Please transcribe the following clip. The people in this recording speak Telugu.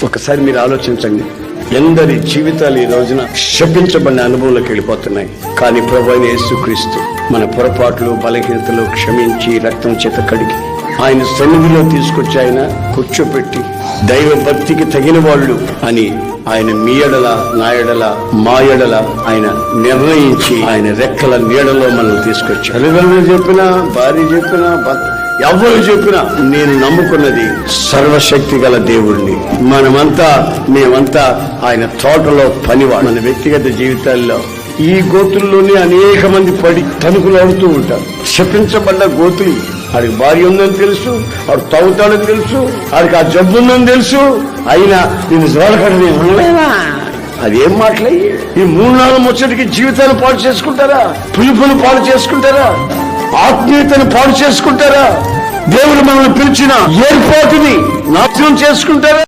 ఒకసారి మీరు ఆలోచించండి, ఎందరి జీవితాలు ఈ రోజున శపించబడిన అనుభవంలోకి వెళ్ళిపోతున్నాయి. కానీ ప్రభువైన యేసుక్రీస్తు మన పొరపాట్లు బలహీనతలు క్షమించి రక్తం చేత కడిగి ఆయన సన్నిధిలో తీసుకొచ్చి ఆయన కూర్చోపెట్టి దైవ భక్తికి తగిన వాళ్ళు అని ఆయన మీ ఎడల నా ఎడల మా ఎడల ఆయన నిర్ణయించి ఆయన రెక్కల నీడలో మనల్ని తీసుకొచ్చి తల్లిదండ్రులు చెప్పినా భార్య చెప్పినా ఎవరు చెప్పినా నేను నమ్ముకున్నది సర్వశక్తి గల దేవుడిని. మేమంతా ఆయన తోటలో పనివాడు. మన వ్యక్తిగత జీవితాల్లో ఈ గోతుల్లోనే అనేక మంది పడి తణుకులాడుతూ ఉంటారు. శపించబడ్డ గోతులు. ఆడికి భార్య ఉందని తెలుసు, ఆడు తాగుతాడని తెలుసు, ఆడికి ఆ జబ్బు ఉందని తెలుసు, అయినా నేను జోలకడని ఉండలేనా? అదేం మాటలయ్యి? ఈ 3-4 ముచ్చటికి జీవితాన్ని పాడు చేసుకుంటారా? పిలుపుని పాడు చేసుకుంటారా? ఆత్మీయతను పాడు చేసుకుంటారా? దేవుడు మనల్ని పిలిచిన ఏర్పాటుని నాశనం చేసుకుంటారా?